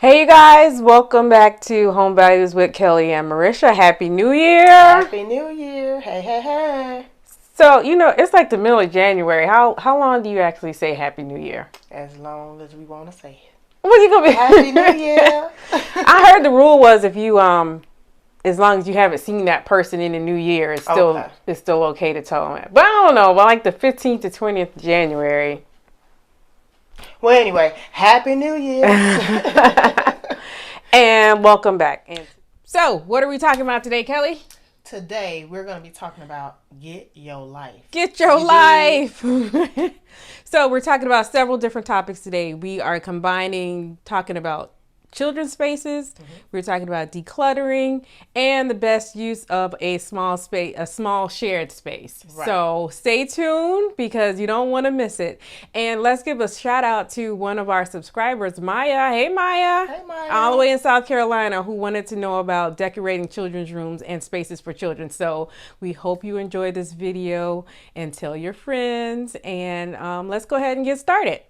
Hey you guys, welcome back to Home Values with Kelli and Marisha. Happy New Year! Happy New Year. Hey, hey, hey. So, it's like the middle of January. How long do you actually say Happy New Year? As long as we want to say it. What are you gonna be? Happy New Year. I heard the rule was if you as long as you haven't seen that person in the new year, it's still okay to tell them that. But I don't know, but like the 15th to 20th of January. Well, anyway, Happy New Year. And welcome back. So, what are we talking about today, Kelli? Today, we're going to be talking about Get Your Life. Get your life. So, we're talking about several different topics today. We are talking about children's spaces. Mm-hmm. We're talking about decluttering and the best use of a small shared space. Right. So stay tuned because you don't want to miss it. And let's give a shout out to one of our subscribers, Maya. Hey, Maya. Hey, Maya. All the way in South Carolina, who wanted to know about decorating children's rooms and spaces for children. So we hope you enjoyed this video and tell your friends. And let's go ahead and get started.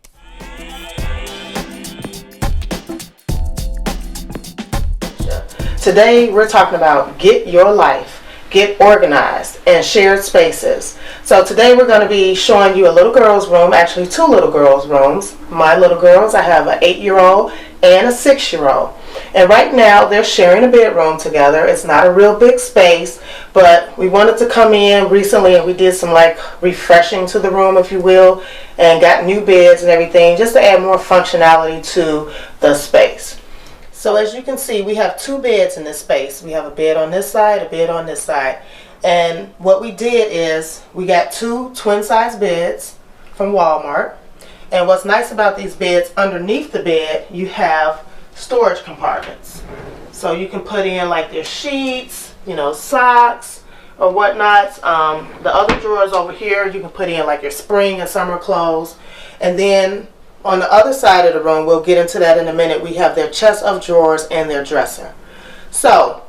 Today, we're talking about Get Your Life, Get Organized, and Shared Spaces. So today, we're going to be showing you a little girl's room, actually two little girls' rooms. My little girls, I have an 8-year-old and a 6-year-old. And right now, they're sharing a bedroom together. It's not a real big space, but we wanted to come in recently and we did some refreshing to the room, if you will, and got new beds and everything just to add more functionality to the space. So as you can see, we have two beds in this space. We have a bed on this side, a bed on this side. And what we did is we got two twin-size beds from Walmart. And what's nice about these beds, underneath the bed, you have storage compartments. So you can put in your sheets, socks or whatnot. The other drawers over here, you can put in your spring and summer clothes. And then on the other side of the room, we'll get into that in a minute, we have their chest of drawers and their dresser. So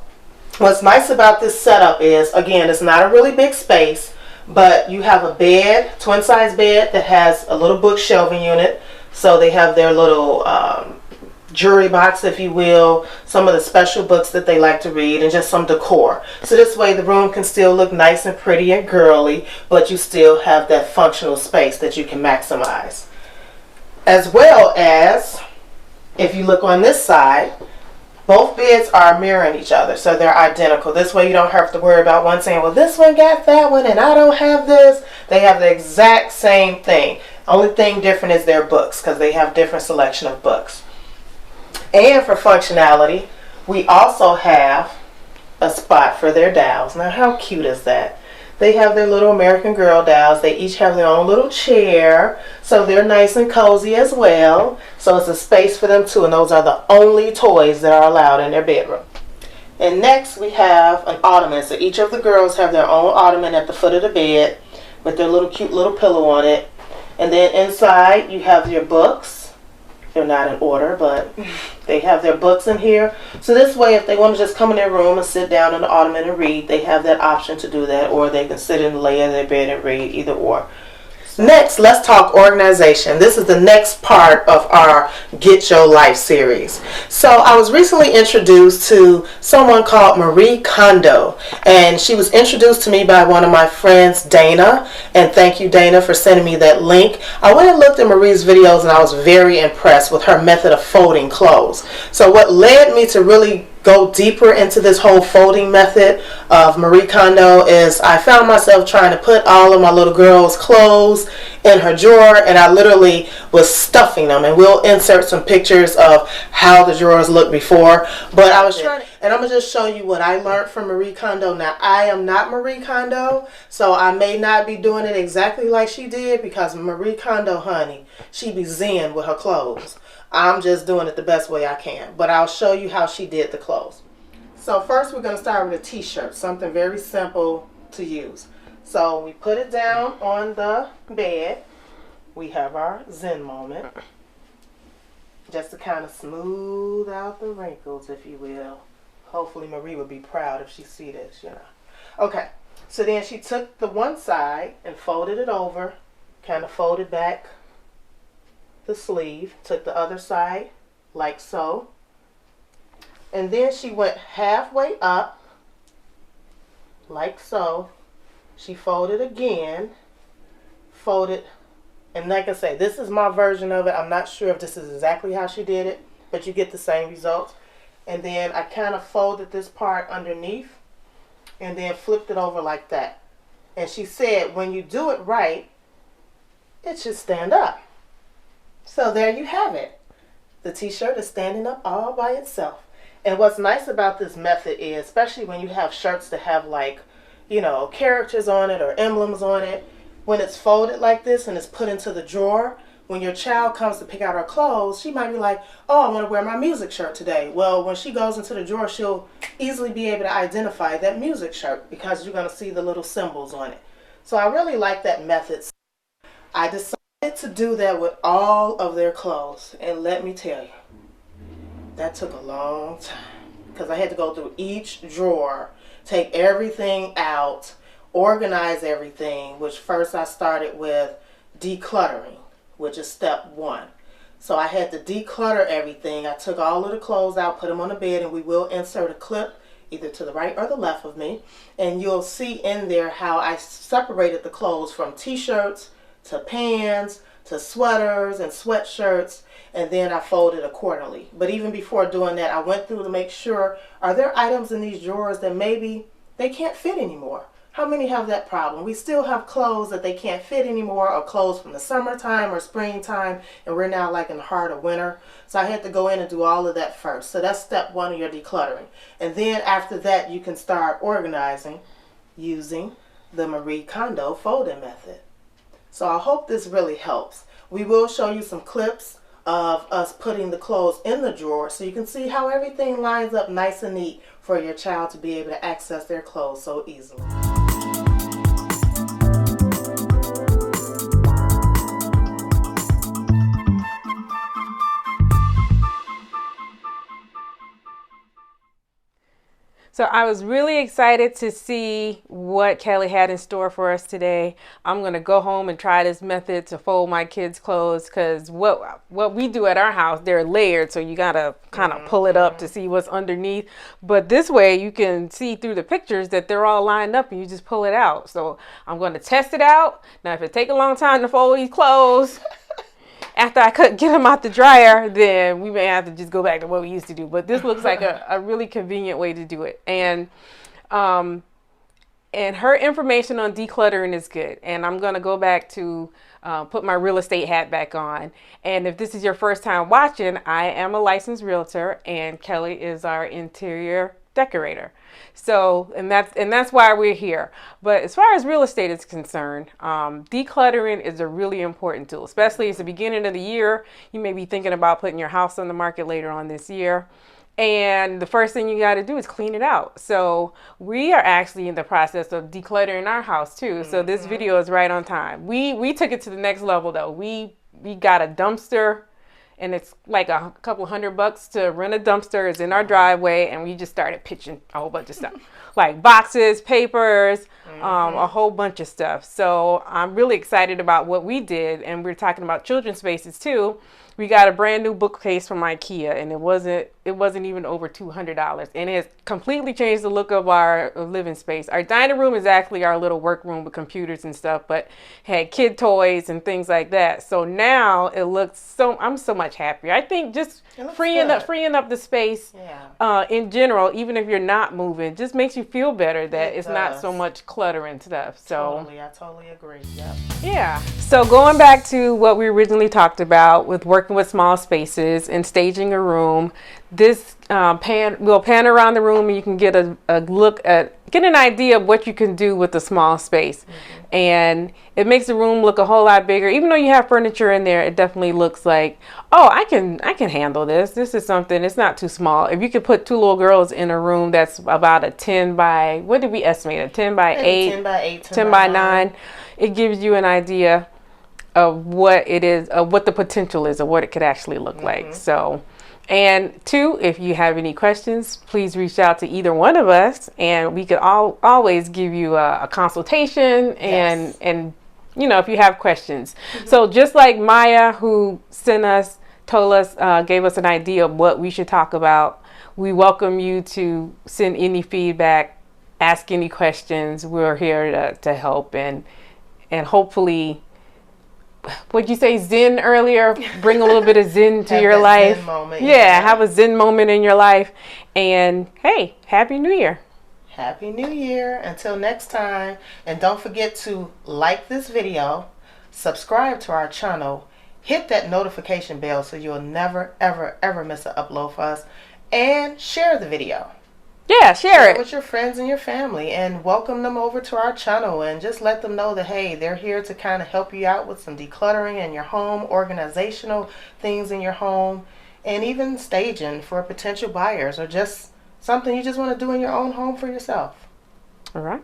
what's nice about this setup is, again, it's not a really big space, but you have a bed, twin size bed that has a little book shelving unit. So they have their little jewelry box, if you will, some of the special books that they like to read, and just some decor. So this way the room can still look nice and pretty and girly, but you still have that functional space that you can maximize. As well as, if you look on this side, both beds are mirroring each other, so they're identical. This way you don't have to worry about one saying, well, this one got that one and I don't have this. They have the exact same thing. Only thing different is their books, because they have different selection of books. And for functionality, we also have a spot for their dowels. Now, how cute is that? They have their little American Girl dolls. They each have their own little chair, so they're nice and cozy as well. So it's a space for them too, and those are the only toys that are allowed in their bedroom. And next we have an ottoman. So each of the girls have their own ottoman at the foot of the bed with their little cute little pillow on it. And then inside you have your books. They're not in order, but they have their books in here. So this way, if they want to just come in their room and sit down on the ottoman and read, they have that option to do that, or they can sit in the lay of their bed and read, either or. Next, let's talk organization. This is the next part of our Get Your Life series. So I was recently introduced to someone called Marie Kondo, and she was introduced to me by one of my friends, Dana, and thank you, Dana, for sending me that link. I went and looked at Marie's videos and I was very impressed with her method of folding clothes. So what led me to really go deeper into this whole folding method of Marie Kondo is I found myself trying to put all of my little girl's clothes in her drawer, and I literally was stuffing them, and we'll insert some pictures of how the drawers looked before, but I was trying, and I'm going to just show you what I learned from Marie Kondo. Now, I am not Marie Kondo, so I may not be doing it exactly like she did, because Marie Kondo, honey, she be zen with her clothes. I'm just doing it the best way I can, but I'll show you how she did the clothes. So first we're going to start with a t-shirt, something very simple to use. So we put it down on the bed. We have our zen moment, just to kind of smooth out the wrinkles, if you will. Hopefully Marie would be proud if she see this, Okay, so then she took the one side and folded it over, kind of folded back the sleeve, took the other side like so, And then she went halfway up, like so. She folded again, folded, and like I say, this is my version of it. I'm not sure if this is exactly how she did it, but you get the same result. And then I kind of folded this part underneath and then flipped it over like that. And she said when you do it right, it should stand up. So there you have it. The t-shirt is standing up all by itself. And what's nice about this method is, especially when you have shirts that have like, you know, characters on it or emblems on it, when it's folded like this and it's put into the drawer, when your child comes to pick out her clothes, she might be like, oh, I want to wear my music shirt today. Well, when she goes into the drawer, she'll easily be able to identify that music shirt because you're going to see the little symbols on it. So I really like that method. I decided to do that with all of their clothes. And let me tell you, that took a long time because I had to go through each drawer, take everything out, organize everything, which first I started with decluttering, which is step 1. So I had to declutter everything. I took all of the clothes out, put them on the bed, and we will insert a clip either to the right or the left of me. And you'll see in there how I separated the clothes from t-shirts to pants to sweaters and sweatshirts, and then I folded accordingly. But even before doing that, I went through to make sure, are there items in these drawers that maybe they can't fit anymore? How many have that problem? We still have clothes that they can't fit anymore, or clothes from the summertime or springtime, and we're now like in the heart of winter. So I had to go in and do all of that first. So that's step 1 of your decluttering. And then after that, you can start organizing using the Marie Kondo folding method. So I hope this really helps. We will show you some clips of us putting the clothes in the drawer so you can see how everything lines up nice and neat for your child to be able to access their clothes so easily. So I was really excited to see what Kelli had in store for us today. I'm going to go home and try this method to fold my kids' clothes because what we do at our house, they're layered, so you got to kind of pull it up to see what's underneath. But this way you can see through the pictures that they're all lined up and you just pull it out. So I'm going to test it out. Now, if it takes a long time to fold these clothes, after I get them out the dryer, then we may have to just go back to what we used to do. But this looks like a really convenient way to do it. And her information on decluttering is good. And I'm going to go back to put my real estate hat back on. And if this is your first time watching, I am a licensed realtor and Kelli is our interior decorator. So, and that's why we're here. But as far as real estate is concerned, decluttering is a really important tool, especially at the beginning of the year. You may be thinking about putting your house on the market later on this year. And the first thing you got to do is clean it out. So we are actually in the process of decluttering our house too. So this video is right on time. We took it to the next level though. We got a dumpster. And it's like a couple $100 to rent a dumpster. It's in our driveway, and we just started pitching a whole bunch of stuff, like boxes, papers, a whole bunch of stuff. So I'm really excited about what we did, and we're talking about children's spaces too. We got a brand new bookcase from IKEA, and it wasn't even over $200, and it has completely changed the look of our living space. Our dining room is actually our little workroom with computers and stuff, but had kid toys and things like that. So now it looks I'm so much happier. I think just freeing up the space, in general, even if you're not moving, just makes you feel better that it's not so much clutter and stuff. So I totally agree. Yep. Yeah. So going back to what we originally talked about with working with small spaces and staging a room, this we'll pan around the room and you can get an idea of what you can do with a small space. And it makes the room look a whole lot bigger. Even though you have furniture in there, it definitely looks like, oh, I can handle this. This is something, it's not too small. If you could put 2 little girls in a room that's about a 10 by, what did we estimate? A 10 by 8, 10 by 8, 10 by 9. It gives you an idea of what it is, of what the potential is, of what it could actually look like. So, and 2, if you have any questions, please reach out to either one of us, and we could always give you a consultation and if you have questions. So just like Maya, who gave us an idea of what we should talk about, We welcome you to send any feedback, ask any questions. We're here to help and hopefully, what'd you say, Zen earlier? Bring a little bit of Zen to your life. Zen moment, yeah, have a Zen moment in your life. And hey, Happy New Year. Happy New Year. Until next time. And don't forget to like this video, subscribe to our channel, hit that notification bell so you'll never, ever, ever miss an upload for us, and share the video. Yeah, share it with your friends and your family, and welcome them over to our channel, and just let them know that, hey, they're here to kind of help you out with some decluttering in your home, organizational things in your home, and even staging for potential buyers, or just something you just want to do in your own home for yourself. All right.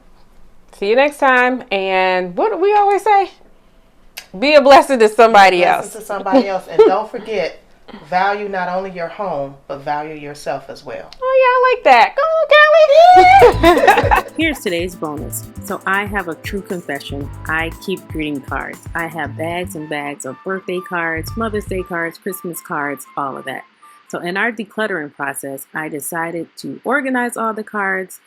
See you next time. And what do we always say? Be a blessing to somebody else. To somebody else. And don't forget, value not only your home, but value yourself as well. Oh, yeah, I like that. Go on, Kelli. Here's today's bonus. So I have a true confession. I keep greeting cards. I have bags and bags of birthday cards, Mother's Day cards, Christmas cards, all of that. So in our decluttering process, I decided to organize all the cards.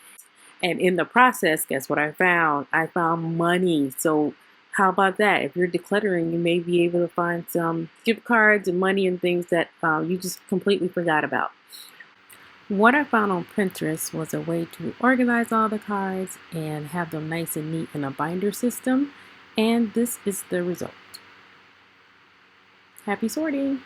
And in the process, guess what I found? I found money. So how about that? If you're decluttering, you may be able to find some gift cards and money and things that you just completely forgot about. What I found on Pinterest was a way to organize all the cards and have them nice and neat in a binder system. And this is the result. Happy sorting!